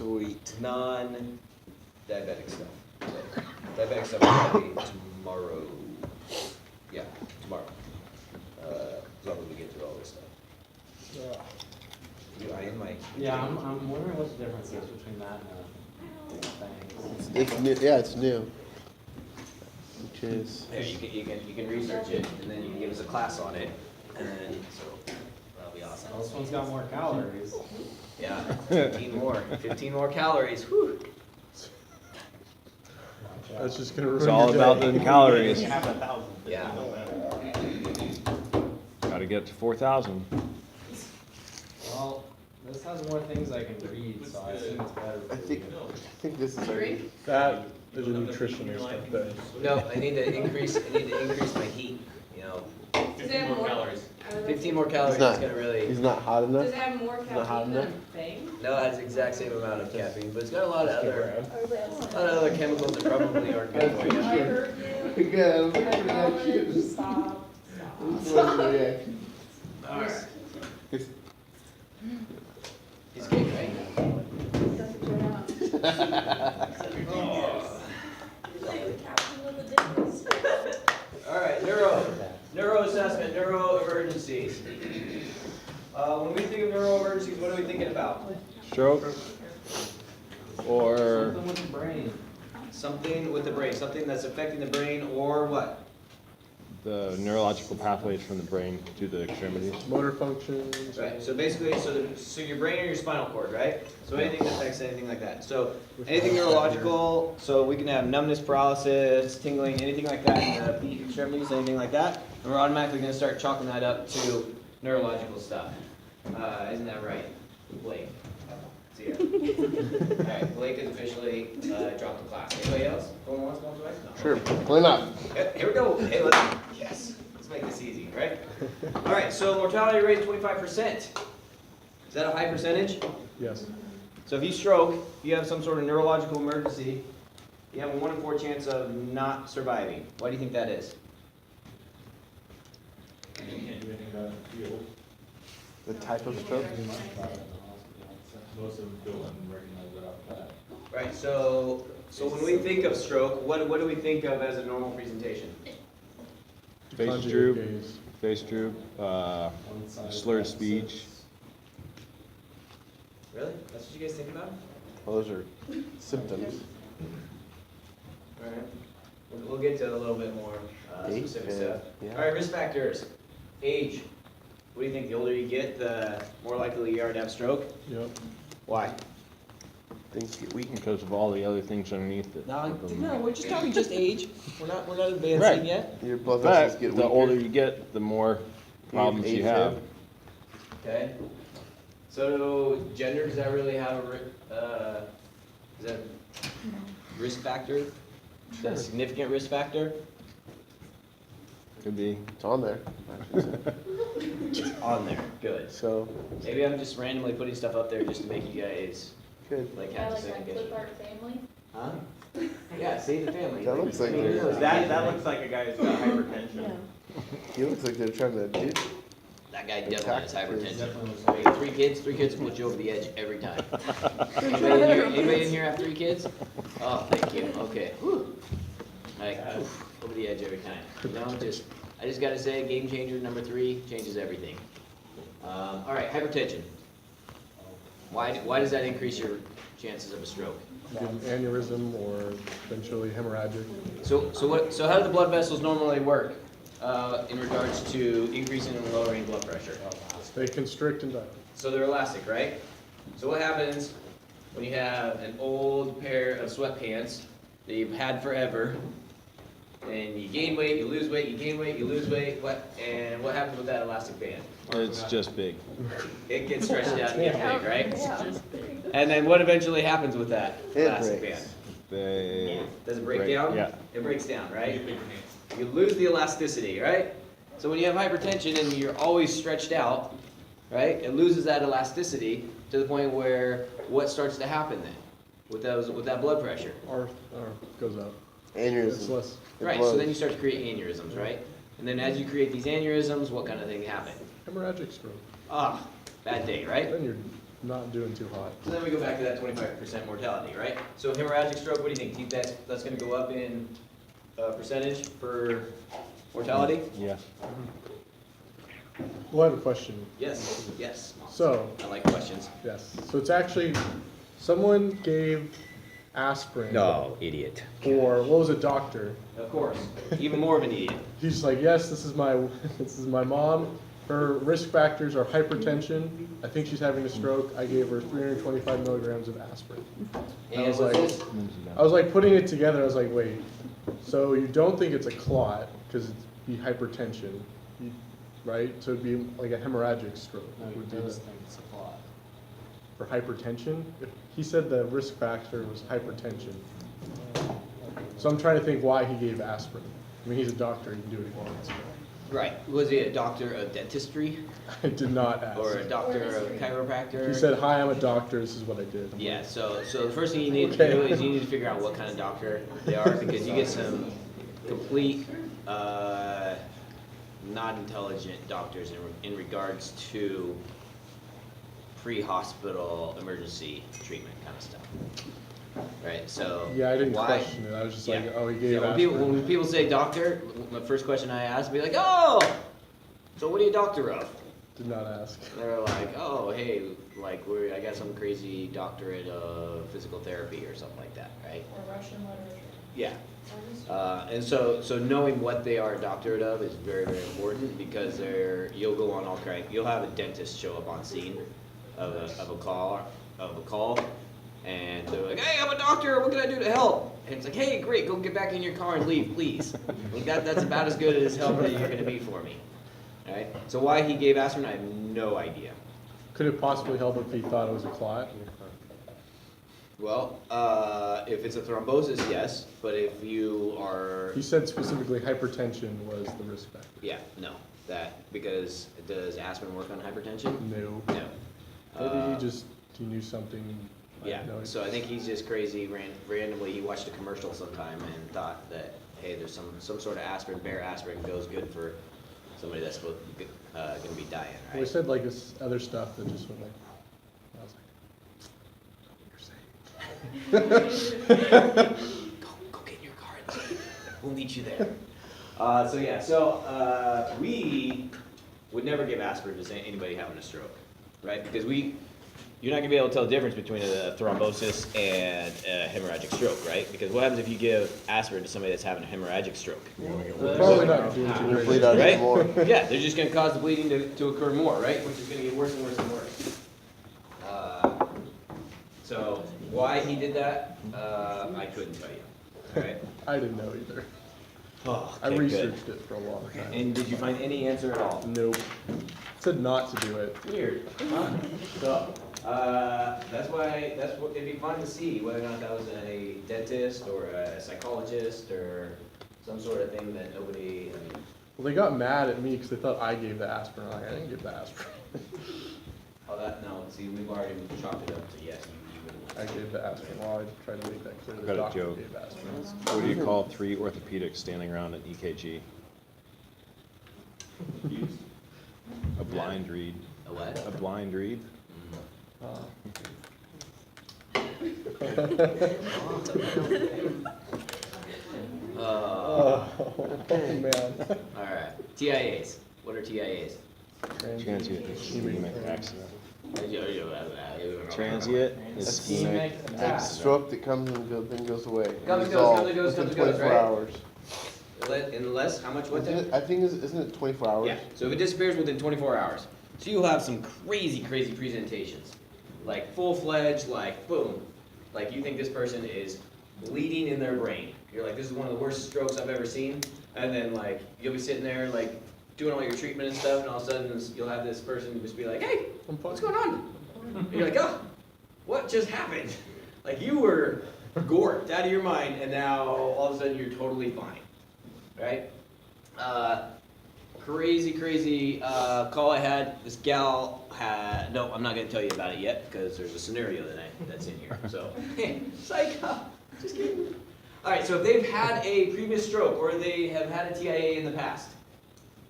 Sweet. Non-diabetic stuff. So, diabetic stuff will be tomorrow. Yeah, tomorrow. As long as we get through all this stuff. You eyeing my... Yeah, I'm wondering what the difference is between that and a thing. It's new. Yeah, it's new. Which is. There, you can research it, and then you can give us a class on it, and then, so, that'll be awesome. Well, this one's got more calories. Yeah, 15 more. 15 more calories, whew. That's just gonna ruin It's all your about day. the calories. Yeah. Gotta get to 4,000. Well, this has more things I can read, so I assume it's better for I think this is already. That is a nutritionist up there. No, I need to increase my heat, you know. 15 more calories. 15 more calories He's not- is gonna really, He's not hot enough. Does it have more Not hot caffeine enough? than thing? no, it has the exact same amount of caffeine, but it's got a lot of other chemicals that probably aren't good for you. I heard you. Good. I know, stop. Alright. He's good, right? Alright, neuro assessment, neuro emergencies. When we think of neuro emergencies, what are we thinking about? Stroke. Or Something with the brain. Something with the brain, something that's affecting the brain, or what? the neurological pathways from the brain to the extremities. Motor functions. Right, so basically, so your brain or your spinal cord, right? So anything that affects anything like that. So anything neurological, so we can have numbness, paralysis, tingling, anything like that in the feet, extremities, anything like that. And we're automatically gonna start chalking that up to neurological stuff. Isn't that right, Blake? See ya. All right, Blake has officially dropped the class. Anybody else? Going once, going twice? No. Sure, why not? Here we go. Hey, let's make this easy, right? All right, so mortality rate is 25%. Is that a high percentage? Yes. So if you stroke, if you have some sort of neurological emergency, you have a 1 in 4 chance of not surviving. Why do you think that is? You can't do anything about it in the field. The type of stroke? Pretty much about it in the hospital. Most of them don't recognize it off that. Right, so when we think of stroke, what do we think of as a normal presentation? Face Conjugate droop, gaze. face droop, One side slurred opposite. speech. Really? That's what you guys think about? Well, those are symptoms. All right. We'll get to a little bit more Age, specific stuff. yeah. All right, risk factors. Age. What do you think? The older you get, the more likely you are to have stroke? Yep. Why? Things get weak. Because of all the other things underneath it. No, we're just talking just age. We're not advancing Right. yet. Your blood In vessels fact, get the weaker. older you get, the more problems you age have. too. Okay. So gender, does that really have is that a risk factor? Is that a significant risk factor? Could be. It's on there. It's on there. Good. So, Maybe I'm just randomly putting stuff up there just to make you guys good. like I have to like second my guess. clip art family. Huh? Yeah, save the family. That looks like I mean, they're- you know, That looks like a guy who's got hypertension. He looks like they're trying to do. That guy definitely has hypertension. Definitely looks I mean, like. three kids will put you over the edge every time. Anybody in here have 3 kids? Oh, thank you, okay. Whew. Like, over the edge every time. You know, I just gotta say, game changer number 3 changes everything. All right, hypertension. Why does that increase your chances of a stroke? Get an aneurysm or eventually hemorrhagic. So how do the blood vessels normally work in regards to increasing and lowering blood pressure? They constrict and dilate. So they're elastic, right? So what happens when you have an old pair of sweatpants that you've had forever, and you gain weight, you lose weight, you gain weight, you lose weight, and what happens with that elastic band? It's just big. It gets stretched out and gets big, right? Yeah. And then what eventually happens with that It elastic breaks. band? They Does it break break, down? yeah. It breaks down, right? You lose the elasticity, right? So when you have hypertension and you're always stretched out, right, it loses that elasticity to the point where what starts to happen then with that blood pressure? R goes up. It's Aneurysm. less. It Right, so blows. then you start to create aneurysms, right? And then as you create these aneurysms, what kind of thing happen? Hemorrhagic stroke. Ah, bad day, right? Then you're not doing too hot. So then we go back to that 25% mortality, right? So hemorrhagic stroke, what do you think? Do you think that's gonna go up in percentage for mortality? Yeah. Well, I have a question. Yes, yes. So, I like questions. yes, so it's actually, someone gave aspirin. Idiot. Or, what was a doctor? Of course, even more of an idiot. He's like, yes, this is my mom. Her risk factors are hypertension. I think she's having a stroke. I gave her 325 milligrams of aspirin. And I was what's like, this? I was like putting it together. I was like, wait. So you don't think it's a clot because it'd be hypertension, right? So it'd be like a hemorrhagic stroke. No, he Would be does the- think it's a plot. for hypertension. He said the risk factor was hypertension. So I'm trying to think why he gave aspirin. I mean, he's a doctor. He can do what he wants. Right. Was he a doctor of dentistry I did not ask. or a doctor of chiropractor? He said, "Hi, I'm a doctor. This is what I did." I'm Yeah, like, so the first thing you need to do is you need to figure out what kind of doctor they are, because you get some complete, not intelligent doctors in regards to pre-hospital emergency treatment kind of stuff. Right, so. Yeah, I didn't why- question it. I was just like, Yeah. "Oh, he Yeah, gave when aspirin." people say doctor, the first question I ask be like, oh, so what are you a doctor of? Did not ask. They're like, oh, hey, like I got some crazy doctorate of physical therapy or something like that, right? Or Russian literature. Yeah. And so knowing what they are a doctorate of is very, very important, because you'll go on all kind. You'll have a dentist show up on scene of a call, and they're like, hey, I'm a doctor. What can I do to help? And it's like, hey, great, go get back in your car and leave, please. Like that's about as good as help that you're going to be for me. All right. So why he gave aspirin, I have no idea. Could it possibly help if he thought it was a clot? Well, if it's a thrombosis, yes. But if you are, He said specifically hypertension was the risk factor. yeah, no, because does aspirin work on hypertension? No. No. Maybe he knew something. I Yeah, have no idea. so I think he's just crazy. Randomly, he watched a commercial sometime and thought that, hey, there's some sort of aspirin, bare aspirin goes good for somebody that's supposed to be going to be dying, Well, he right? said like this other stuff that just went like. I was like, "What Go get in your car and leave. We'll meet you there. We would never give aspirin to anybody having a stroke, right? Because you're not gonna be able to tell the difference between a thrombosis and a hemorrhagic stroke, right? Because what happens if you give aspirin to somebody that's having a hemorrhagic stroke? Probably not doing too You'll great. bleed out Right? even more. Yeah, they're just gonna cause the bleeding to occur more, right? Which is gonna get worse and worse and worse. So why he did that, I couldn't tell you, right? I didn't know either. Oh, I okay, good. researched it for a long time. And did you find any answer at all? Nope. Said not to do it. Weird. Huh. So, it'd be fun to see whether or not that was a dentist or a psychologist or some sort of thing that nobody, Well, they got mad at me because they thought I gave the aspirin. I'm like, I didn't give the aspirin. see, we've already chalked it up to yes, you I gave the aspirin. Well, I tried to make that clear. I've The got a doctor joke. gave aspirin. What do you call 3 orthopedics standing around an EKG? A blind read. A what? A blind read. Uh, Oh, man. alright, TIAs, what are TIAs? Transient ischemic accident. Transient. Transient ischemic That's a accident. stroke that comes and then goes away. Comes and goes, Resolved comes and goes, within comes and goes, 24 right? hours. Unless, how much, what Isn't the? it, I think, isn't it 24 hours? Yeah, so if it disappears within 24 hours, so you'll have some crazy, crazy presentations. Like full-fledged, like boom, like you think this person is bleeding in their brain. You're like, this is one of the worst strokes I've ever seen. And then like, you'll be sitting there like doing all your treatment and stuff, and all of a sudden you'll have this person just be like, hey, what's going on? And you're like, oh, what just happened? Like you were gorked out of your mind, and now all of a sudden you're totally fine, right? Crazy call I had. This gal had, no, I'm not going to tell you about it yet because there's a scenario that's in here. So, psych, just kidding. All right, so if they've had a previous stroke or they have had a TIA in the past,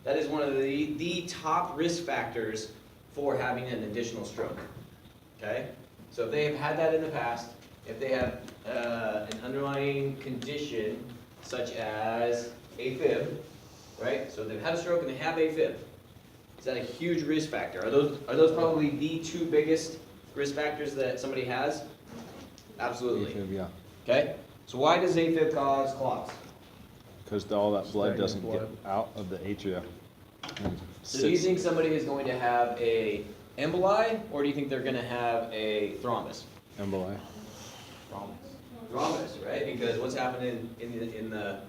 that is one of the top risk factors for having an additional stroke. okay? So if they have had that in the past, if they have an underlying condition such as AFib, right? So they've had a stroke and they have AFib. Is that a huge risk factor? Are those probably the two biggest risk factors that somebody has? Absolutely. Yeah, Okay? So why does AFib cause clots? because all that blood Stagnant doesn't blood. get out of the atria. and So do you sits- think somebody is going to have a emboli, or do you think they're going to have a thrombus? Emboli. Thrombus, right? Because what's happening in the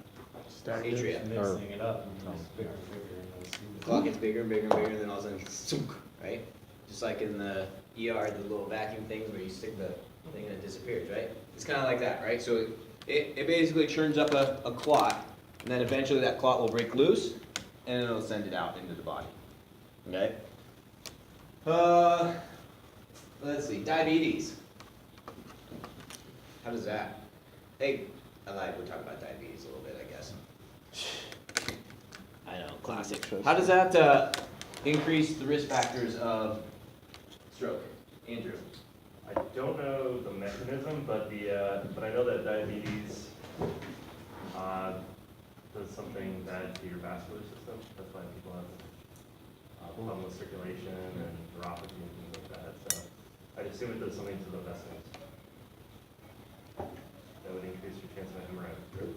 Stagnant. atria? Mixing it up and it's bigger and bigger and it's The clot gets bigger and bigger and bigger, and then all of a sudden, zoom, right? Just like in the ER, the little vacuum things where you stick the thing and it disappears, right? It's kind of like that, right? So it basically churns up a clot, and then eventually that clot will break loose, and it'll send it out into the body. Okay? Let's see, diabetes. How does that? Hey, I lied, we're talking about diabetes a little bit, I guess. I know, classic. How does that increase the risk factors of stroke? Andrew? I don't know the mechanism, but but I know that diabetes does something bad to your vascular system. That's why people have problem with circulation and neuropathy and things like that. So I'd assume it does something to the vessels that would increase your chance of a hemorrhagic stroke.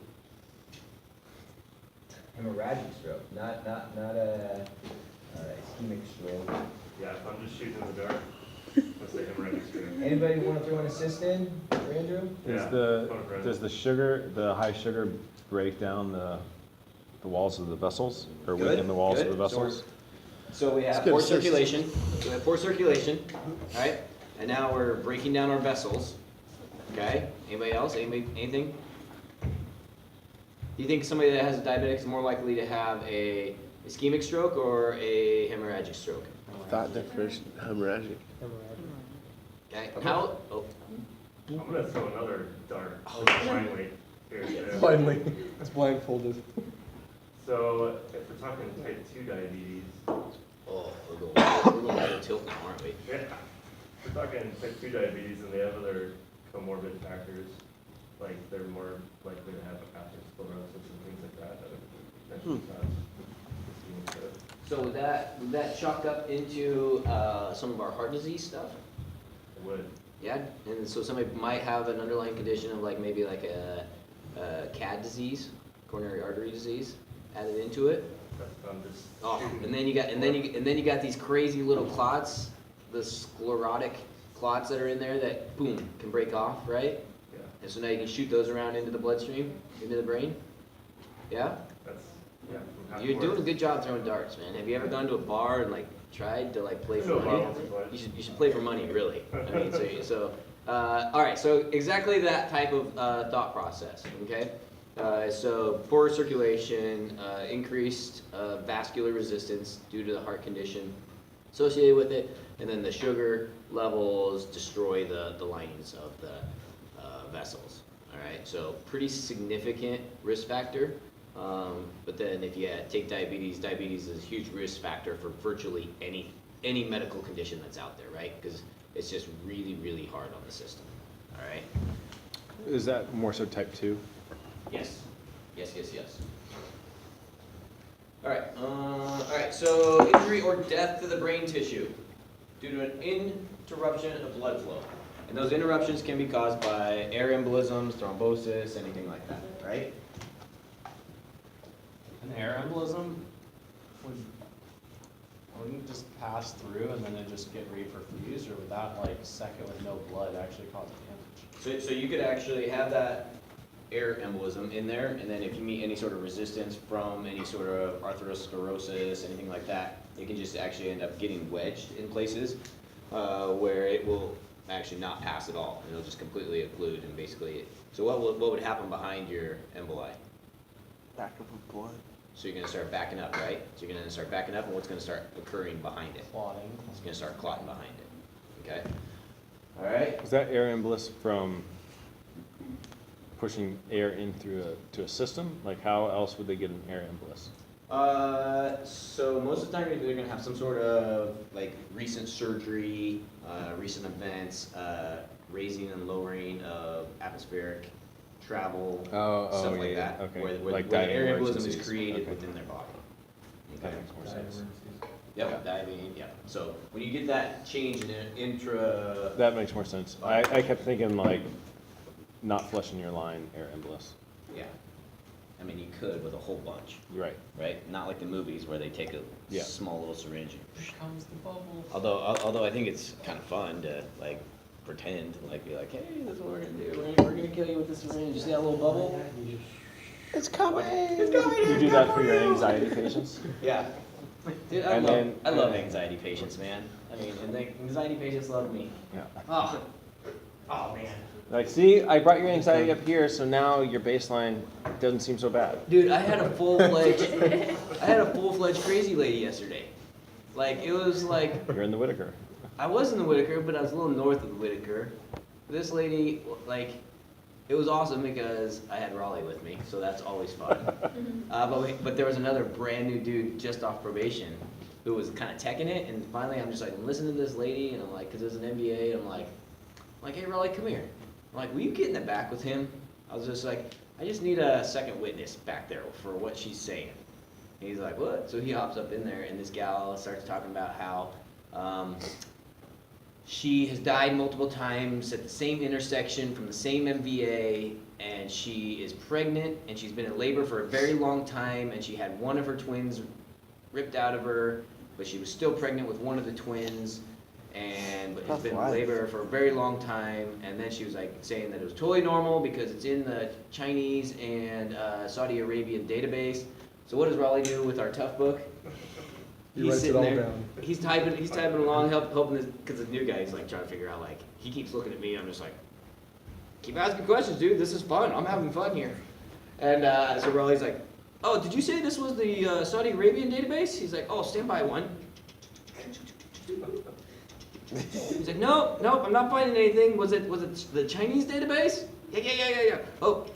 Hemorrhagic stroke, not a ischemic stroke. Yeah, if I'm just shooting in the dark, let's say hemorrhagic stroke. Anybody want to throw an assist in for Andrew? Yeah, Does the sugar, the high sugar break down the walls of the vessels, or Good, weaken the walls of good. the vessels? So we have good poor assist. circulation, so we have poor circulation, right? And now we're breaking down our vessels, okay? Anybody else, anything? Do you think somebody that has a diabetic is more likely to have a ischemic stroke or a hemorrhagic stroke? Thought deprivation, hemorrhagic. Okay, how, oh, I'm gonna throw another dart blindly here. too. Finally, it's blindfolded. So if we're talking type 2 diabetes, we're going to tilt now, aren't we? yeah, if we're talking type 2 diabetes and they have other comorbid factors, like they're more likely to have atherosclerosis and things like that, that would potentially cause ischemic stroke. So would that chalk up into some of our heart disease stuff? It would. Yeah, and so somebody might have an underlying condition of like maybe like a CAD disease, coronary artery disease, added into it. I'm just Oh, shooting. and then you got these crazy little clots, the sclerotic clots that are in there that boom can break off, right? Yeah, And so now you can shoot those around into the bloodstream, into the brain. Yeah, that's, yeah. from half you're doing a words. good job throwing darts, man. Have you ever gone to a bar and like tried to like play for No money? problem, but- You should play for money, really. I mean, all right, so exactly that type of thought process, okay? So poor circulation, increased vascular resistance due to the heart condition associated with it, and then the sugar levels destroy the linings of the vessels, all right? So pretty significant risk factor, but then if you take diabetes, diabetes is a huge risk factor for virtually any medical condition that's out there, right? Because it's just really, really hard on the system, all right? Is that more so type 2? Yes, yes. All right, so injury or death to the brain tissue due to an interruption of blood flow. And those interruptions can be caused by air embolisms, thrombosis, anything like that, right? An air embolism wouldn't just pass through and then it just get reperfused, or would that like second with no blood actually cause damage? So you could actually have that air embolism in there, and then if you meet any sort of resistance from any sort of atherosclerosis, anything like that, it can just actually end up getting wedged in places where it will actually not pass at all. It'll just completely occlude and basically, so what would happen behind your emboli? Back up with blood. So you're gonna start backing up, right? So you're gonna start backing up, and what's gonna start occurring behind it? Clotting. It's gonna start clotting behind it, okay? All right? Is that air embolus from pushing air in to a system? Like how else would they get an air embolus? So most of the time you're either gonna have some sort of like recent surgery, recent events, raising and lowering of atmospheric travel, stuff like that. Okay. Where Like the diving air embolism is emergencies. created Okay. within their body. That Okay. makes more sense. Yep, diving, yeah. So when you get that change in intra, That makes more sense. I kept thinking like, not flushing your line, air embolus. yeah. I mean, you could with a whole bunch, Right. right? Not like the movies where they take a Yeah. small little syringe. Here comes the bubble. Although I think it's kind of fun to like pretend, like be like, hey, this is what we're gonna do. We're gonna kill you with this syringe. You see that little bubble? It's coming. It's coming. You do that for your anxiety patients? Yeah. Dude, And then- I love anxiety patients, man. I mean, and anxiety patients love me. Yeah. Oh man. Like, see, I brought your anxiety up here, so now your baseline doesn't seem so bad. Dude, I had a full-fledged crazy lady yesterday. Like, it was like, You're in the Whitaker. I was in the Whitaker, but I was a little north of the Whitaker. This lady, like, it was awesome because I had Raleigh with me, so that's always fun. But there was another brand new dude just off probation who was kind of teching it, and finally I'm just like, I'm listening to this lady, and I'm like, because it was an MBA, and I'm like, hey Raleigh, come here. I'm like, will you get in the back with him? I was just like, I just need a second witness back there for what she's saying. And he's like, what? So he hops up in there, and this gal starts talking about how she has died multiple times at the same intersection from the same MVA, and she is pregnant, and she's been in labor for a very long time, and she had one of her twins ripped out of her, but she was still pregnant with one of the twins, and but has been in labor for a very long time. And then she was like saying that it was totally normal because it's in the Chinese and Saudi Arabian database. So what does Raleigh do with our tough book? He writes it all down. He's typing along, helping this, because the new guy is like trying to figure out, like, he keeps looking at me, I'm just like, keep asking questions, dude, this is fun, I'm having fun here. And so Raleigh's like, oh, did you say this was the Saudi Arabian database? He's like, oh, stand by one. He's like, nope, I'm not finding anything. Was it the Chinese database? Yeah. Oh,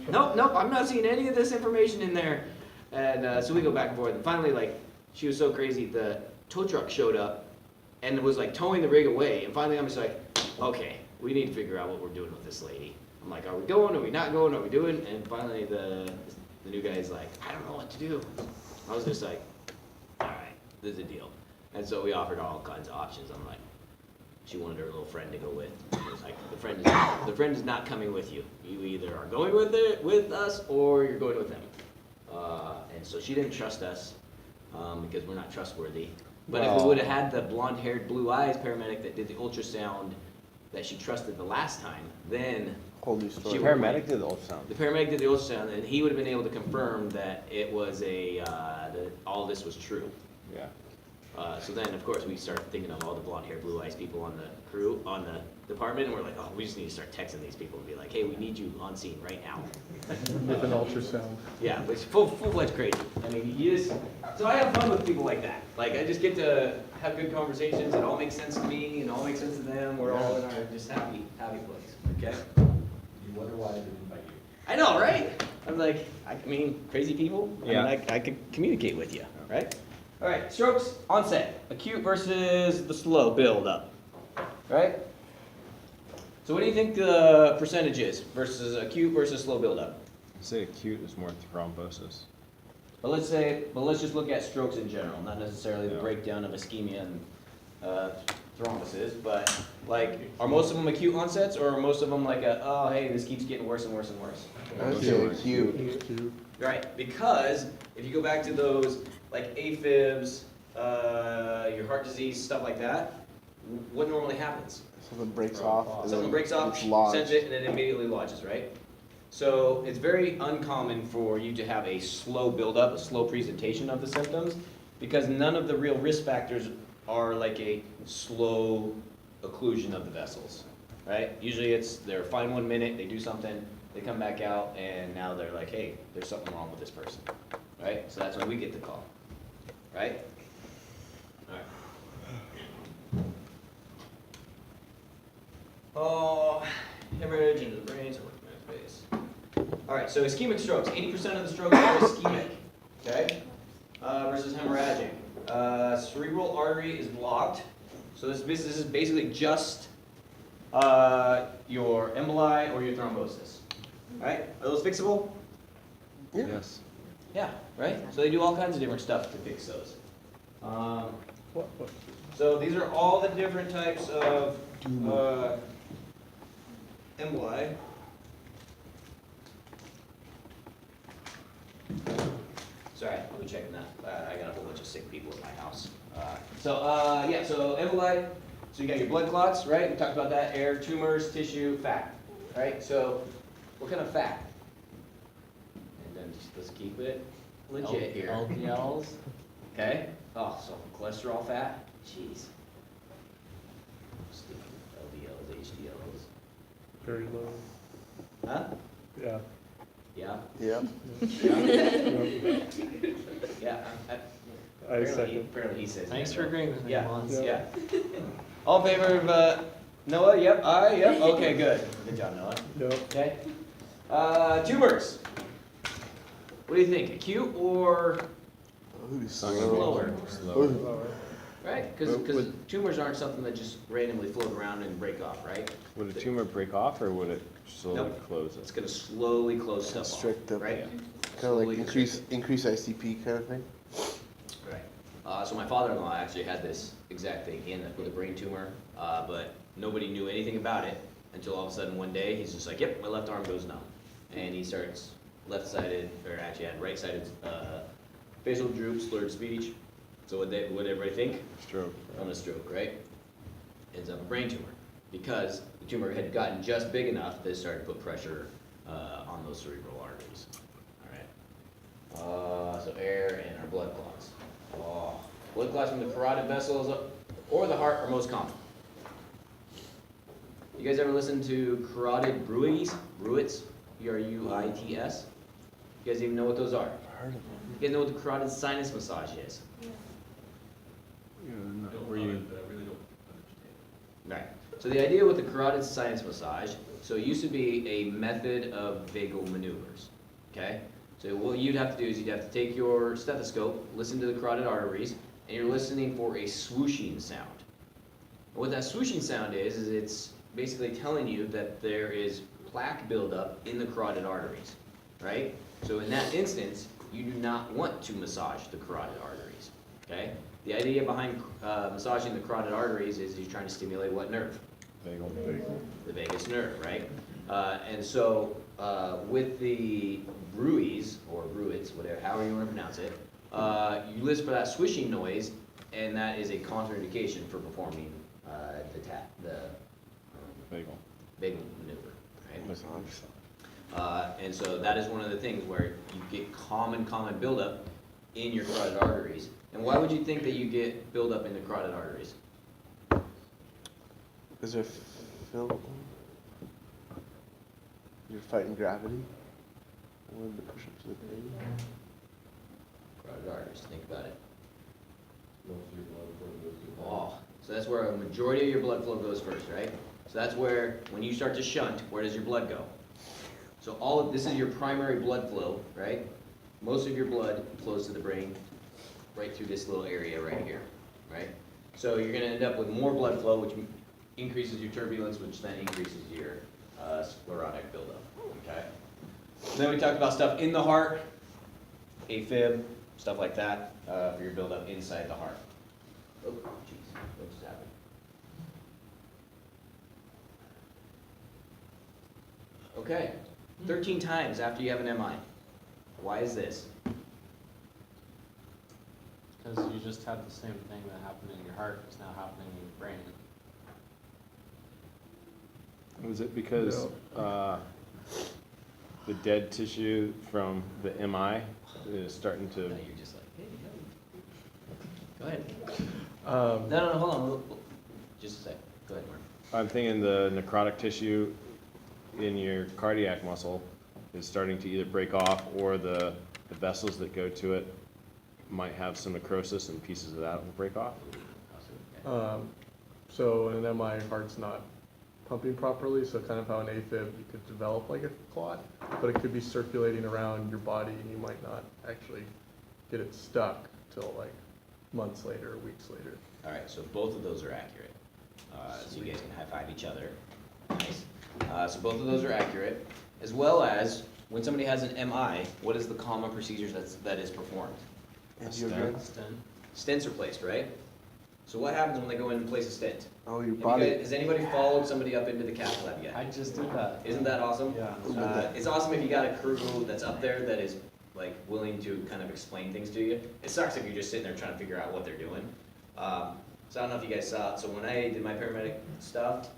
nope, I'm not seeing any of this information in there. And so we go back and forth, and finally, like, she was so crazy, the tow truck showed up, and it was like towing the rig away, and finally I'm just like, okay, we need to figure out what we're doing with this lady. I'm like, are we going, are we not going, are we doing? And finally the new guy's like, I don't know what to do. I was just like, all right, this is a deal. And so we offered all kinds of options. I'm like, she wanted her little friend to go with. I was like, the friend is not coming with you. You either are going with us, or you're going with them. And so she didn't trust us because we're not trustworthy. But if we would have had the blonde-haired, blue-eyes paramedic that did the ultrasound that she trusted the last time, then Whole new The story. paramedic did the ultrasound. the paramedic did the ultrasound, and he would have been able to confirm that it was that all this was true. Yeah. So then, of course, we start thinking of all the blonde-haired, blue-eyes people on the crew, on the department, and we're like, oh, we just need to start texting these people and be like, hey, we need you on scene right now. With an ultrasound. Yeah, but it's full-fledged crazy. I mean, so I have fun with people like that. Like, I just get to have good conversations, it all makes sense to me, and it all makes sense to them, we're all in our just happy place, okay? You wonder why I didn't invite you. I know, right? I'm like, I mean, crazy people, Yeah. I could communicate with you, right? All right, strokes, onset, acute versus the slow build up, right? So what do you think the percentage is versus acute versus slow build up? I'd say acute is more thrombosis. But let's just look at strokes in general, not necessarily the Yeah. breakdown of ischemia and thrombosis, but like, are most of them acute onsets, or are most of them like oh hey, this keeps getting worse and worse and worse? I would say acute. Cute. Right, because if you go back to those like AFibs, your heart disease, stuff like that, what normally happens? Something breaks off. and Something then breaks off, it's lodged. sends it, and it immediately lodges, right? So it's very uncommon for you to have a slow buildup, a slow presentation of the symptoms, because none of the real risk factors are like a slow occlusion of the vessels, right? Usually they're fine 1 minute, they do something, they come back out, and now they're like, hey, there's something wrong with this person, right? So that's when we get the call, right? All right. Oh, hemorrhage into the brain, so we're in space. All right, so ischemic strokes, 80% of the strokes are ischemic, okay? Versus hemorrhagic. Cerebral artery is blocked, So this is basically just your emboli or your thrombosis. All right, are those fixable? Yes. Yeah, right? So they do all kinds of different stuff to fix those. What? So these are all the different types of emboli. Sorry, I'll be checking that. I got a whole bunch of sick people in my house. So emboli. So you got your blood clots, right? We talked about that. Air, tumors, tissue, fat, right? So what kind of fat? And then just let's keep it legit here. LDLs. Okay. Oh, so cholesterol fat. Jeez. Stupid LDLs, HDLs. Very low. Huh? Yeah. Yeah. Yeah. Yeah. I second. Apparently he says. Thanks yeah. for agreeing with me, Yeah. Mons. Yeah. All in favor of Noah? Yep. Aye. Yep. Okay. Good. Good job, Noah. No. Okay. Tumors. What do you think? Acute or slower? Slower. Right? Because tumors aren't something that just randomly float around and break off, right? Would a tumor break off or would it slowly Nope. close It's it? going to slowly close stuff off, Constrict them. right? Kind of Slowly like increase ICP kind of thing. Right. So my father-in-law actually had this exact thing. He ended up with a brain tumor, but nobody knew anything about it until all of a sudden one day he's just like, "Yep, my left arm goes numb," and he starts left-sided, or actually had right-sided facial droop, slurred speech. So what everybody think? Stroke. On a stroke, right? Ends up a brain tumor because the tumor had gotten just big enough that it started to put pressure on those cerebral arteries. All right. So air and our blood clots. Oh, blood clots from the carotid vessels or the heart are most common. You guys ever listen to carotid bruits? Bruits? B-R-U-I-T-S? You guys even know what those are? Heard of them. You guys know what the carotid sinus massage is? Were you? Right. So the idea with the carotid sinus massage, so it used to be a method of vagal maneuvers, okay? So what you'd have to do is you'd have to take your stethoscope, listen to the carotid arteries, and you're listening for a swooshing sound. And what that swooshing sound is it's basically telling you that there is plaque buildup in the carotid arteries, right? So in that instance, you do not want to massage the carotid arteries, okay? The idea behind massaging the carotid arteries is you're trying to stimulate what nerve? Vagal. The vagus nerve, right? And so with the bruits, or bruits, whatever, however you want to pronounce it, you listen for that swishing noise, and that is a contraindication for performing the Vagal. vagal maneuver, right? Massage. And so that is one of the things where you get common buildup in your carotid arteries. And why would you think that you get buildup in the carotid arteries? Is there Phil? You're fighting gravity. One of the push-ups of the day. Carotid arteries, think about it. Oh, so that's where a majority of your blood flow goes first, right? So that's where, when you start to shunt, where does your blood go? So all of this is your primary blood flow, right? Most of your blood flows to the brain right through this little area right here, right? So you're going to end up with more blood flow, which increases your turbulence, which then increases your sclerotic buildup, okay? Then we talked about stuff in the heart, AFib, stuff like that, for your buildup inside the heart. Oh, jeez, what just happened? Okay, 13 times after you have an MI. Why is this? Because you just had the same thing that happened in your heart is now happening in your brain. Was it because the dead tissue from the MI is starting Now to? you're just like, hey, go ahead. No, hold on. Just a sec. Go ahead, Mark. I'm thinking the necrotic tissue in your cardiac muscle is starting to either break off, or the vessels that go to it might have some necrosis and pieces of that will break off. So in an MI, heart's not pumping properly, so kind of how an AFib, you could develop like a clot, but it could be circulating around your body and you might not actually get it stuck till like months later, or weeks later. All right, so both of those are accurate. So you guys can high five each other. Nice. So both of those are accurate, as well as when somebody has an MI, what is the common procedures that is performed? Angiogram? Stents are placed, right? So what happens when they go in and place a stent? Oh, your Have body. you guys- has anybody followed somebody up into the cath lab yet? I just did that. Isn't that awesome? Yeah. It's awesome if you got a crew that's up there that is like willing to kind of explain things to you. It sucks if you're just sitting there trying to figure out what they're doing. So I don't know if you guys saw it. So when I did my paramedic stuff,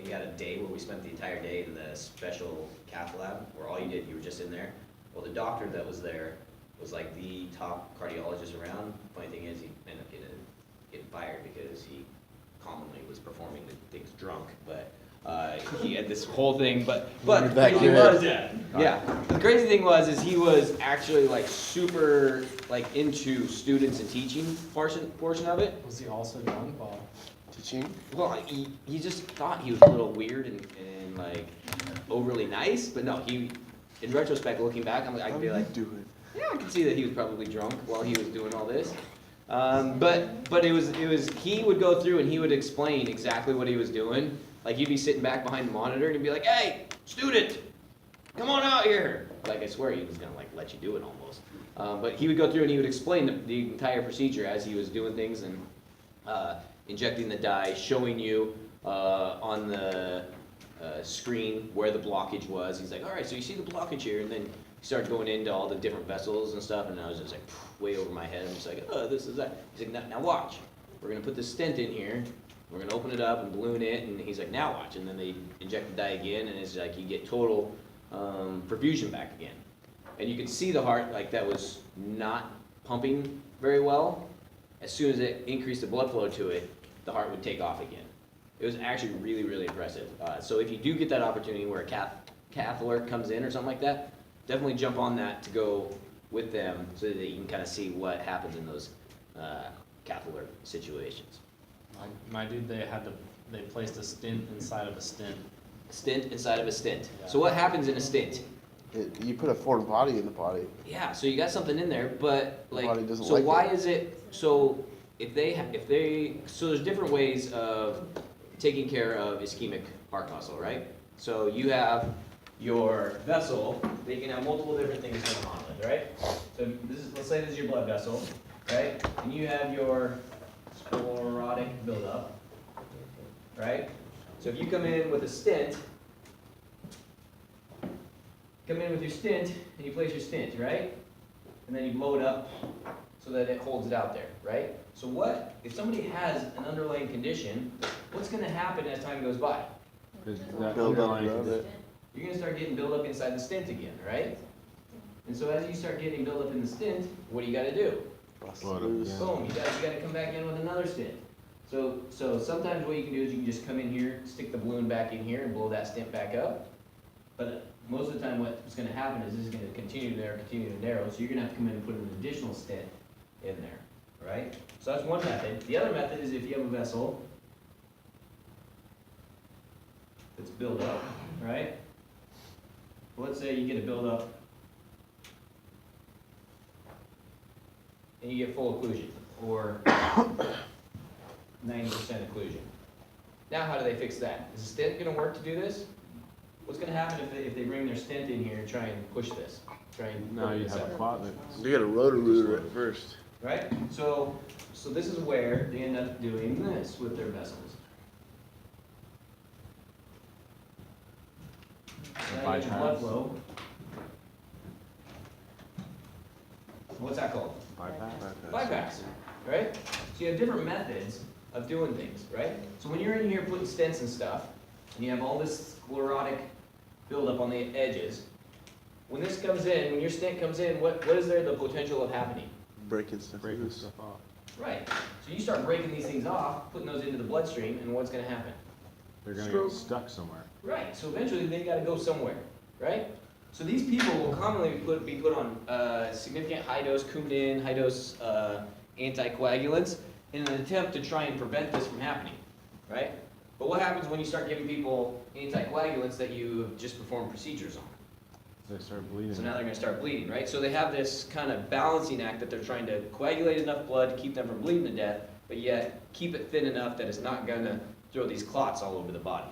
we had a day where we spent the entire day in the special cath lab where all you were just in there. Well, the doctor that was there was like the top cardiologist around. Funny thing is, he ended up getting fired because he commonly was performing the things drunk, but he had this whole thing, but the crazy thing was, yeah, the crazy thing was is he was actually like super like into students and teaching portion of it. Was he also drunk while? Teaching? Well, he just thought he was a little weird and like overly nice, but no, in retrospect, looking back, I'd be like, do it. yeah, I can see that he was probably drunk while he was doing all this. But it was he would go through and he would explain exactly what he was doing. Like you'd be sitting back behind the monitor and he'd be like, "Hey, student, come on out here." Like I swear he was gonna like let you do it almost. But he would go through and he would explain the entire procedure as he was doing things and injecting the dye, showing you on the screen where the blockage was. He's like, "All right, so you see the blockage here," and then he started going into all the different vessels and stuff, and I was just like way over my head. I'm just like, "Oh, this is that." He's like, "Now watch. We're gonna put this stent in here. We're gonna open it up and balloon it." And he's like, "Now watch." And then they inject the dye again, and it's like you get total perfusion back again. And you could see the heart like that was not pumping very well. As soon as it increased the blood flow to it, the heart would take off again. It was actually really, really impressive. So if you do get that opportunity where a cath alert comes in or something like that, definitely jump on that to go with them so that you can kind of see what happens in those cath alert situations. My dude, they placed a stint inside of a stint. Stint inside of a stint. Yeah. So what happens in a stint? You put a foreign body in the body. Yeah, so you got something in there, but like, body doesn't so like why it. is it, so so there's different ways of taking care of ischemic heart muscle, right? So you have your vessel that you can have multiple different things going on with, right? So let's say this is your blood vessel, right? And you have your sclerotic buildup, right? So if you come in with a stent, and you place your stent, right? And then you blow it up so that it holds it out there, right? So what, if somebody has an underlying condition, what's gonna happen as time goes by? Build up around it. You're gonna start getting buildup inside the stent again, right? And so as you start getting buildup in the stent, what do you gotta do? Bust Blood up, loose. yeah. Boom, you gotta come back in with another stent. So sometimes what you can do is you can just come in here, stick the balloon back in here and blow that stent back up. But most of the time what's gonna happen is this is gonna continue to narrow, so you're gonna have to come in and put an additional stent in there, right? So that's one method. The other method is if you have a vessel that's built up, right? Well, let's say you get a buildup and you get full occlusion, or 90% occlusion. Now how do they fix that? Is the stent gonna work to do this? What's gonna happen if they bring their stent in here and try and push this? Try and Now open you this have up? a clot that. You got a rotor at first. Right? So this is where they end up doing this with their vessels. Now you get your blood flow. What's that called? Bypass, right? So you have different methods of doing things, right? So when you're in here putting stents and stuff, and you have all this sclerotic buildup on the edges, when this comes in, when your stent comes in, what is there the potential of happening? Breaking stuff Breaking loose. stuff off. Right. So you start breaking these things off, putting those into the bloodstream, and what's gonna happen? They're gonna Stroke. get stuck somewhere. Right, so eventually they gotta go somewhere, right? So these people will commonly be put on significant high-dose Coumadin, high-dose anticoagulants in an attempt to try and prevent this from happening, right? But what happens when you start giving people anticoagulants that you have just performed procedures on? They start bleeding. So now they're gonna start bleeding, right? So they have this kind of balancing act that they're trying to coagulate enough blood to keep them from bleeding to death, but yet keep it thin enough that it's not gonna throw these clots all over the body.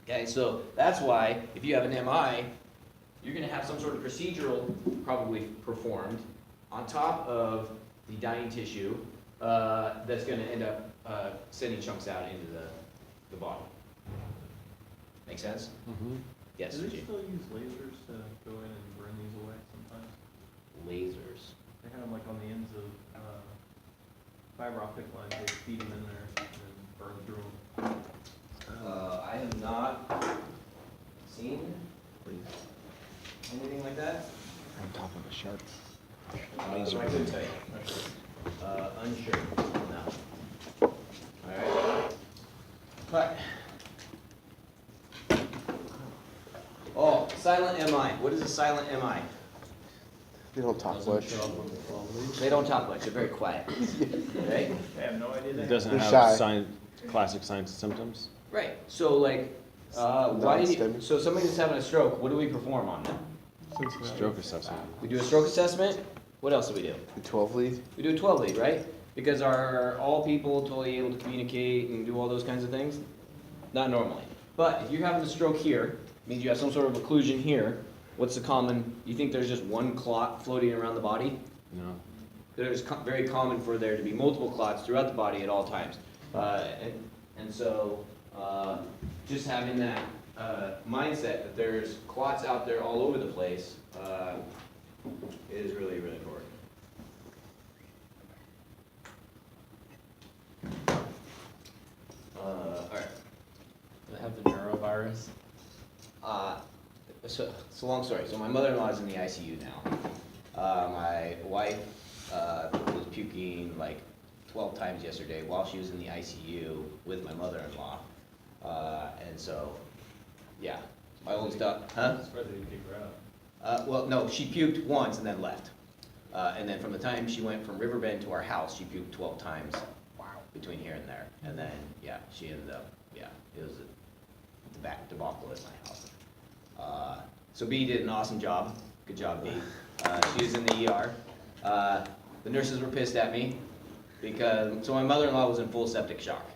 Okay, so that's why if you have an MI, you're gonna have some sort of procedural probably performed on top of the dying tissue that's gonna end up sending chunks out into the body. Make sense? Mhm. Yes, Do they Gene? still use lasers to go in and burn these away sometimes? Lasers. They have them like on the ends of fiber optic lines, they feed them in there and burn through them. I have not seen anything like that. On top of a shark. So I couldn't tell you. Unsure, no. Alright. But. Oh, silent MI. What is a silent MI? They don't talk much. They don't talk much, they're very quiet. Right? I have no idea. It doesn't They're have shy. classic signs and symptoms. Right, so like, why did you, Non-STEMI. so somebody that's having a stroke, what do we perform on them? Cincinnati. Stroke assessment. We do a stroke assessment, what else do we do? The 12 lead. We do a 12 lead, right? Because are all people totally able to communicate and do all those kinds of things? Not normally. But if you're having a stroke here, means you have some sort of occlusion here, what's the common, you think there's just one clot floating around the body? No. There's very common for there to be multiple clots throughout the body at all times. And so, just having that mindset that there's clots out there all over the place is really, really important. All right. Do they have the neurovirus? So it's a long story. So my mother-in-law is in the ICU now. My wife was puking like 12 times yesterday while she was in the ICU with my mother-in-law. And so, yeah, my oldest daughter, huh? That's where they kick her out. Well, no, she puked once and then left. And then from the time she went from Riverbend to our house, she puked 12 times. Wow. Between here and there. And then, yeah, she ended up, yeah, it was a debacle at my house. So B did an awesome job. Good job, B. She was in the ER. The nurses were pissed at me because, so my mother-in-law was in full septic shock,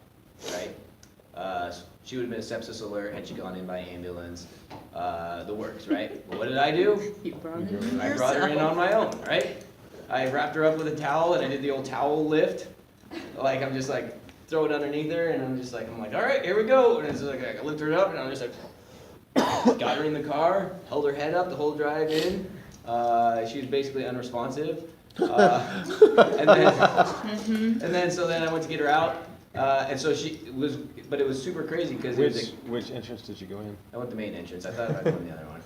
right? She would have been a sepsis alert had she gone in by ambulance, the works, right? But what did I do? You brought it in I brought her in on my own, right? I wrapped her up with a towel and I did the old towel lift. Like, I'm just like, throw it underneath her and I'm like, all right, here we go. And it's like, I lift her up and I'm just like, got her in the car, held her head up the whole drive in. She was basically unresponsive. And then so then I went to get her out. And so but it was super crazy because it was Which entrance did you go in? I went the main entrance. I thought I went the other one.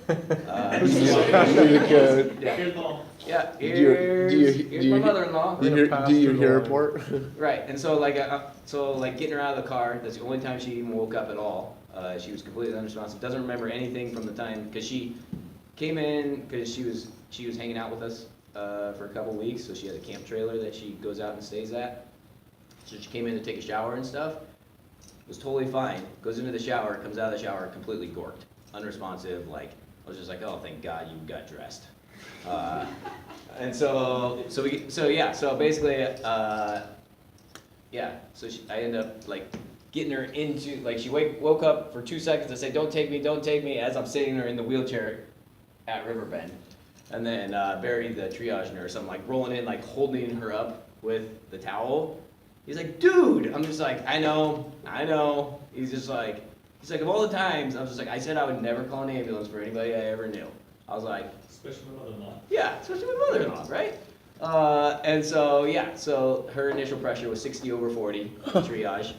Yeah, Here's the hall. yeah. Do you- Here's my mother-in-law. Do you hear report? Right, and so like, getting her out of the car, that's the only time she even woke up at all. She was completely unresponsive, doesn't remember anything from the time, because she came in, because she was hanging out with us for a couple weeks, so she has a camp trailer that she goes out and stays at. So she came in to take a shower and stuff, was totally fine, goes into the shower, comes out of the shower completely gorked, unresponsive, like, I was just like, oh, thank God you got dressed. And so basically, yeah, so I ended up like getting her into, like she woke up for 2 seconds to say, don't take me, as I'm sitting her in the wheelchair at Riverbend. And then Barry, the triage nurse, I'm like rolling in, like holding her up with the towel. He's like, dude, I'm just like, I know. He's like, of all the times, I was just like, I said I would never call an ambulance for anybody I ever knew. I was like, Especially my mother-in-law. yeah, especially my mother-in-law, right? And so, yeah, so her initial pressure was 60/40, triage,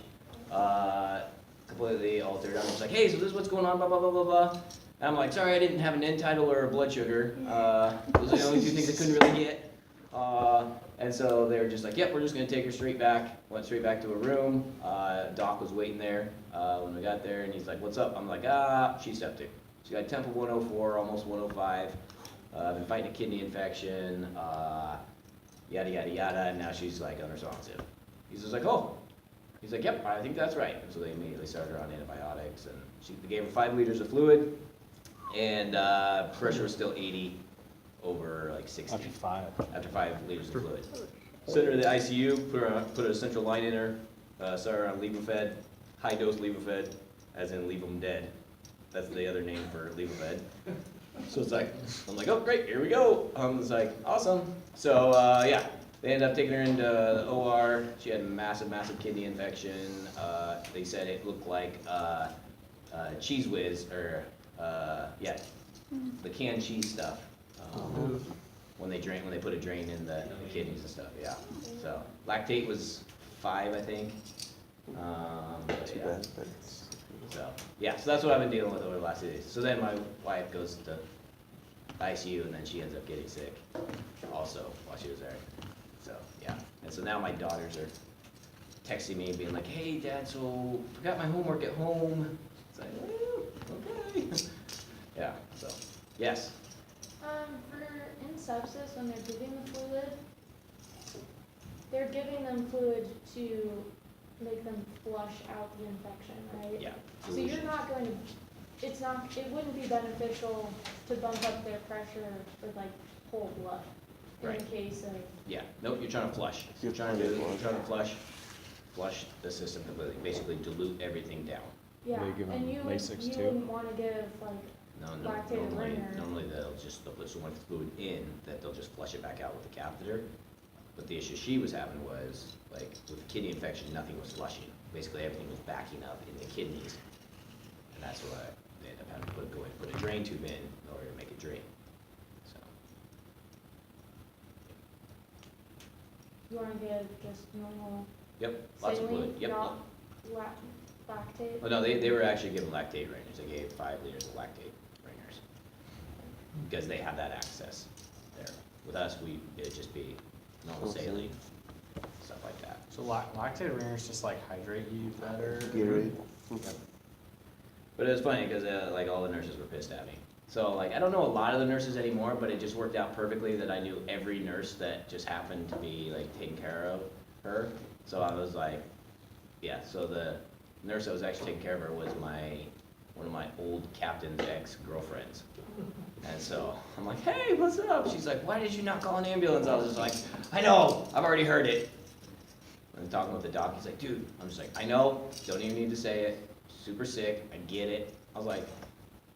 completely altered. I'm just like, hey, so this is what's going on, blah, blah, blah, blah, blah. And I'm like, sorry, I didn't have an end tidal or a blood sugar. Those are the only two things I couldn't really get. And so they were just like, yep, we're just gonna take her straight back. Went straight back to her room. Doc was waiting there when we got there, and he's like, what's up? I'm like, she's septic. She got temp of 104, almost 105. Been fighting a kidney infection, yada, yada, yada, and now she's like unresponsive. He's just like, oh. He's like, yep, I think that's right. And so they immediately started her on antibiotics, and they gave her 5 liters of fluid. and pressure was still 80 over like 60. After 5. After 5 liters of fluid. Sent her to the ICU, put a central line in her, started her on levofed, high dose levofed, as in leave them dead. That's the other name for levofed. So it's like, I'm like, oh great, here we go. It's like, awesome. So yeah, they ended up taking her into the OR. She had massive kidney infection. They said it looked like Cheese Whiz, or yeah, the canned cheese stuff. When they put a drain in the kidneys and stuff, yeah. So lactate was 5, I think. But Too yeah. bad. So yeah, so that's what I've been dealing with over the last 2 days. So then my wife goes to ICU, and then she ends up getting sick also while she was there. So yeah, and so now my daughters are texting me being like, "Hey, Dad, so forgot my homework at home." It's like, well, okay. Yeah. So yes. For in sepsis, when they're giving the fluid, they're giving them fluid to make them flush out the infection, right? Yeah. So you're not going to, it wouldn't be beneficial to bump up their pressure with like whole blood in Right. the case of, Yeah, nope, you're trying to flush. You're trying to flush the system completely, basically dilute everything down. yeah, They give them and you Lasix too? wouldn't wanna give like, No, Lactated ringer. normally they'll just, so when fluid in, that they'll just flush it back out with the catheter. But the issue she was having was, like, with kidney infection, nothing was flushing. Basically, everything was backing up in the kidneys. And that's why they ended up having to put a drain tube in order to make it drain. So, you wanna give just normal yep, lots of fluid, saline, yep. not lactate? Oh, no, they were actually giving lactate ringers. They gave 5 liters of lactate ringers. Because they have that access there. With us, it'd just be normal Okay. saline, stuff like that. So lactate ringers just like hydrate you better? Gatorade. But it was funny because like all the nurses were pissed at me. So like I don't know a lot of the nurses anymore, but it just worked out perfectly that I knew every nurse that just happened to be like taking care of her. So I was like, yeah. So the nurse that was actually taking care of her was one of my old captain's ex-girlfriends. And so I'm like, hey, what's up? She's like, why did you not call an ambulance? I was just like, I know, I've already heard it. And talking with the doc, he's like, dude, I'm just like, I know, don't even need to say it. Super sick, I get it. I was like,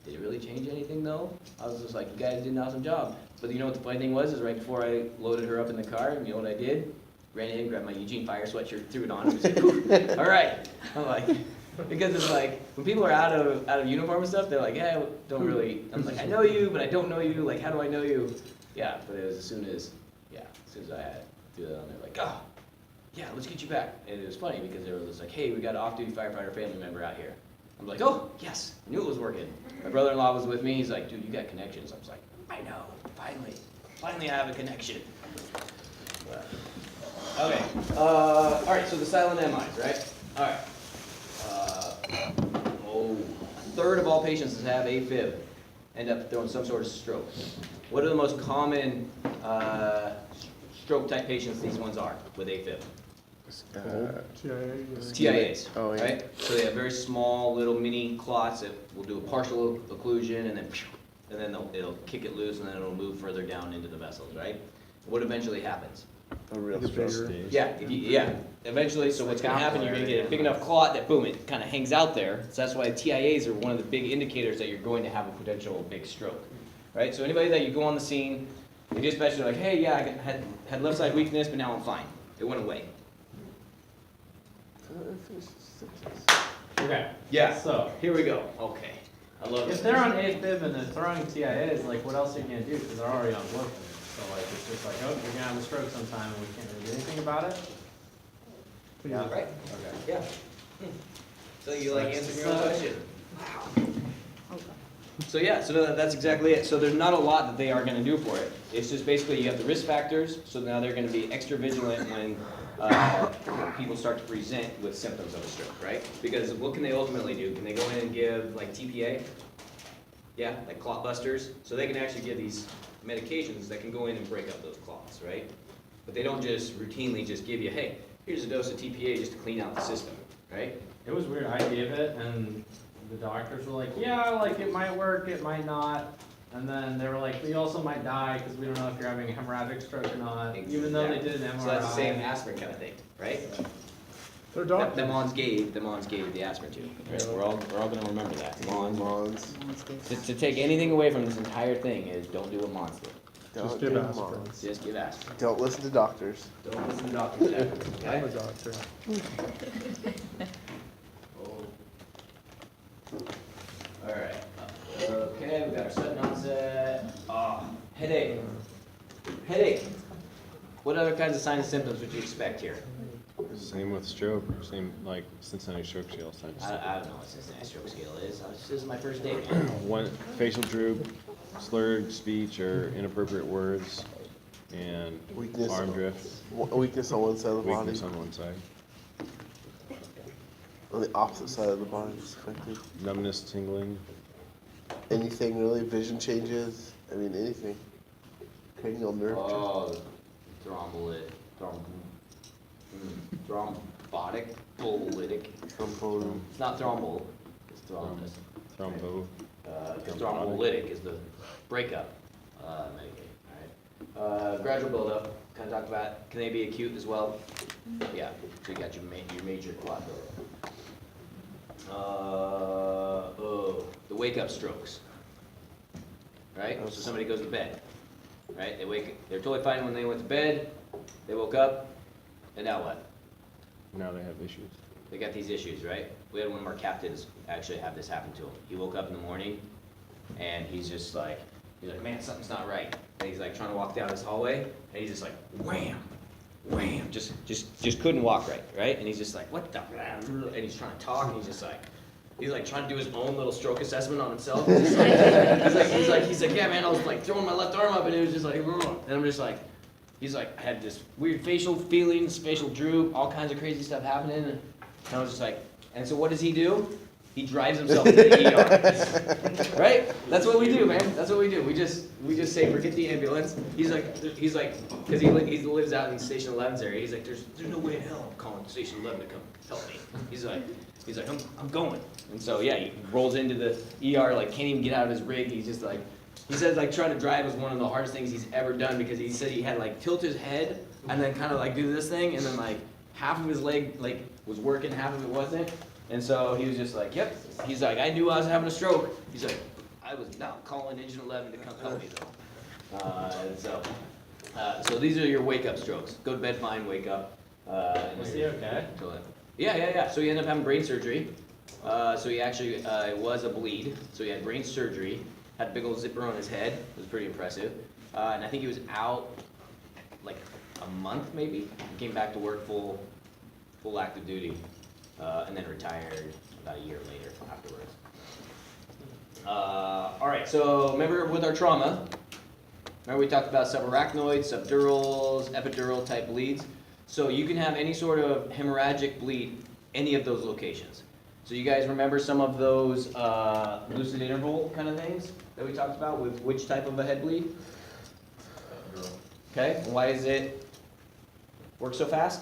did it really change anything though? I was just like, you guys did an awesome job. But you know what the funny thing was, is right before I loaded her up in the car, you know what I did? Ran in, grabbed my Eugene Fire sweatshirt, threw it on, and was like, "Ooh, all right. I'm like, because it's like, when people are out of uniform and stuff, they're like, yeah, don't really, I'm like, I know you, but I don't know you, like, how do I know you? Yeah, but it was as soon as I had threw that on, they're like, oh, yeah, let's get you back. And it was funny because they were just like, hey, we got an off-duty firefighter family member out here. I'm like, oh, yes, I knew it was working. My brother-in-law was with me, he's like, dude, you got connections. I was like, I know, finally I have a connection. But, okay, all right, so the silent MIs, right? All right. A third of all patients that have AFib end up throwing some sort of stroke. What are the most common stroke type patients these ones are with AFib? TIAs, Oh, yeah. right? So they have very small little mini clots that will do a partial occlusion and then it'll kick it loose and then it'll move further down into the vessels, right? What eventually happens? A real Get stroke. bigger. Yeah, eventually, so what's gonna happen, you're gonna get a big enough clot that boom, it kinda hangs out there. So that's why TIAs are one of the big indicators that you're going to have a potential big stroke, right? So anybody that you go on the scene, the dispatcher are like, hey, yeah, I had left side weakness, but now I'm fine. It went away. Okay. Yeah. So, Here we go, okay. I love it. if they're on AFib and they're throwing TIAs, like what else are you gonna do? Because they're already on blood thinners. So like, it's just like, oh, you're gonna have a stroke sometime and we can't really do anything about it? Yeah. Right, Okay. yeah. So you like answering your own question? So yeah, so that's exactly it. So there's not a lot that they are gonna do for it. It's just basically you have the risk factors, so now they're gonna be extra vigilant when people start to present with symptoms of a stroke, right? Because what can they ultimately do? Can they go in and give like TPA? Yeah, like clot busters. So they can actually give these medications that can go in and break up those clots, right? But they don't just routinely just give you, hey, here's a dose of TPA just to clean out the system, right? It was weird. I gave it and the doctors were like, yeah, like it might work, it might not. And then they were like, we also might die because we don't know if you're having a hemorrhagic stroke or not, even though they did an MRI. So that's the same aspirin kind of thing, right? They're The doctors. Mons gave the aspirin to. Right? We're all gonna remember that. Mons. To take anything away from this entire thing is don't do what Mons did. Just Don't give do aspirin. Mons. Just give aspirin. Don't listen to doctors. Don't listen to doctors ever, I'm a okay? doctor. Alright, okay, we got our sudden onset, headache. Headache. What other kinds of signs and symptoms would you expect here? Same with stroke, same like Cincinnati stroke scale signs. I don't know what Cincinnati stroke scale is. This is my first day, man. One, facial droop, slurred speech or inappropriate words, and Weakness. arm drift, Weakness on one side of the body. weakness on one side, On the opposite side of the body is affected. numbness, tingling, Anything really, vision changes. I mean, anything. Cranial nerve. Oh, thrombotic, bullytic. Thrombo. It's not thrombol, it's thrombus. thrombo, Because thrombolytic is the breakup Medicaid, alright. Gradual buildup, kind of talked about, can they be acute as well? Yeah, so you got your major quad buildup. The wake up strokes, right? So somebody goes to bed, right? They're totally fine when they went to bed, they woke up, and now what? now they have issues. They got these issues, right? We had one of our captains actually have this happen to him. He woke up in the morning, and he's like, man, something's not right. And he's like trying to walk down this hallway, and he's just like, wham, wham, just couldn't walk right? And he's just like, what the, and he's trying to talk, and he's like trying to do his own little stroke assessment on himself. He's like, yeah, man, I was like throwing my left arm up, and it was just like, and I'm just like, he's like, I had this weird facial feelings, facial droop, all kinds of crazy stuff happening, and I was just like, and so what does he do? He drives himself to the ER. Right? That's what we do, man. That's what we do. We just say, forget the ambulance. He's like, because he lives out in Station 11's area. He's like, there's no way in hell I'm calling Station 11 to come help me. He's like, I'm going. And so yeah, he rolls into the ER, like can't even get out of his rig. He's just like, he says like trying to drive was one of the hardest things he's ever done because he said he had like tilt his head and then kind of like do this thing and then like half of his leg like was working, half of it wasn't. And so he was just like, yep. He's like, I knew I was having a stroke. He's like, I was not calling Engine 11 to come help me though. So these are your wake up strokes. Go to bed fine, wake up. Was he okay? Yeah. So he ended up having brain surgery. So he actually, it was a bleed. So he had brain surgery, had a big old zipper on his head. It was pretty impressive. And I think he was out like a month maybe. He came back to work full active duty. And then retired about a year later afterwards. All right, so remember with our trauma, remember we talked about subarachnoids, subdurals, epidural type bleeds. So you can have any sort of hemorrhagic bleed, any of those locations. So you guys remember some of those lucid interval kind of things that we talked about with which type of a head bleed? Okay, and why does it work so fast?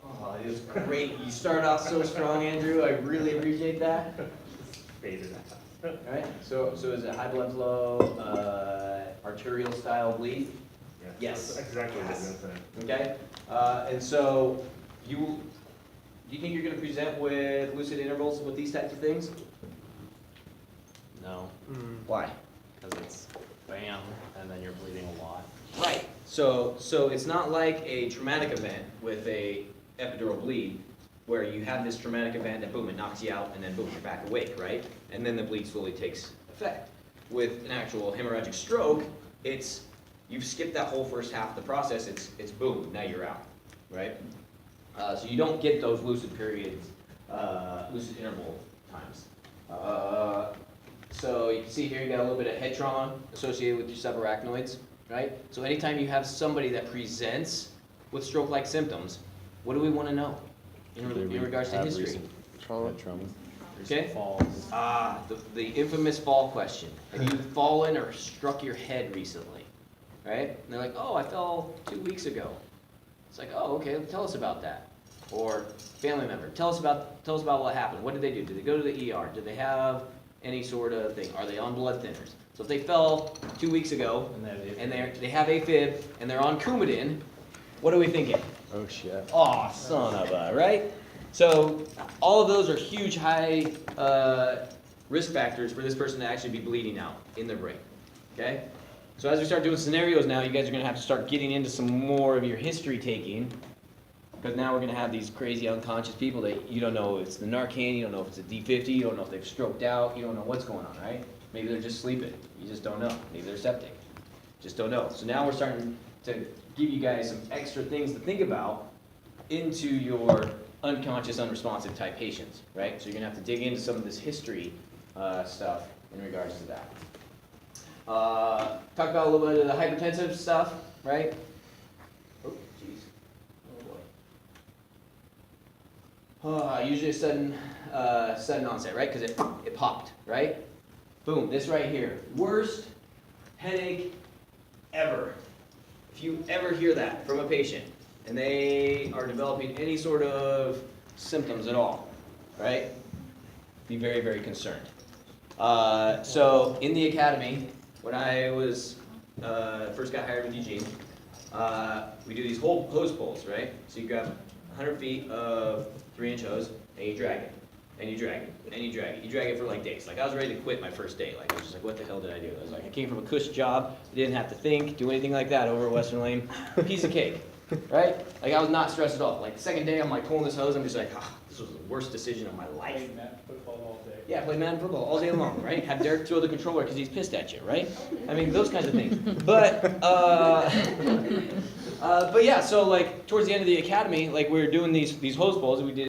Oh, it was great. You started off so strong, Andrew. I really appreciate that. Faded. Alright, so is it high blood flow, arterial style bleed? Yeah, Yes. that's exactly what I was gonna say. Okay? And so do you think you're gonna present with lucid intervals with these types of things? No, Why? because it's bam, and then you're bleeding a lot. Right. So it's not like a traumatic event with a epidural bleed where you have this traumatic event and boom, it knocks you out and then boom, you're back awake, right? And then the bleed slowly takes effect. With an actual hemorrhagic stroke, you've skipped that whole first half of the process, it's boom, now you're out, right? So you don't get those lucid periods, lucid interval times. So you can see here you got a little bit of head trauma associated with your subarachnoids, right? So anytime you have somebody that presents with stroke-like symptoms, what do we want to know in regards to Have history? recent Trauma. head trauma. Okay. Falls. The infamous fall question. Have you fallen or struck your head recently? Right? And they're like, oh, I fell 2 weeks ago. It's like, oh, okay, tell us about that. or family member. Tell us about what happened. What did they do? Did they go to the ER? Did they have any sort of thing? Are they on blood thinners? So if they fell 2 weeks ago and they have AFib and they're on Coumadin, what are we thinking? Oh, shit. Aw, son of a, right? So all of those are huge high risk factors for this person to actually be bleeding out in their brain, okay? So as we start doing scenarios now, you guys are gonna have to start getting into some more of your history taking, because now we're gonna have these crazy unconscious people that you don't know if it's the Narcan, you don't know if it's a D50, you don't know if they've stroked out, you don't know what's going on, right? Maybe they're just sleeping, you just don't know. Maybe they're septic, just don't know. So now we're starting to give you guys some extra things to think about into your unconscious, unresponsive type patients, right? So you're gonna have to dig into some of this history stuff in regards to that. Talk about a little bit of the hypertensive stuff, right? Oh, jeez. Oh boy. Usually a sudden onset, right? Because it popped, right? Boom, this right here. Worst headache ever. If you ever hear that from a patient and they are developing any sort of symptoms at all, right? Be very, very concerned. So in the academy, when I was first got hired with Eugene, we do these whole hose pulls, right? So you grab 100 feet of 3-inch hose and you drag it, and you drag it, and you drag it. You drag it for like days. Like I was ready to quit my first day. Like I was just like, what the hell did I do? I was like, I came from a cush job. I didn't have to think, do anything like that over at Western Lane. Piece of cake, right? Like I was not stressed at all. Like the second day, I'm like pulling this hose. I'm just like, this was the worst decision of my life. Played Madden football all day. Yeah, play Madden football all day long, right? Have Derek throw the controller because he's pissed at you, right? I mean, those kinds of things. But yeah, so like towards the end of the academy, like we were doing these hose pulls, and we did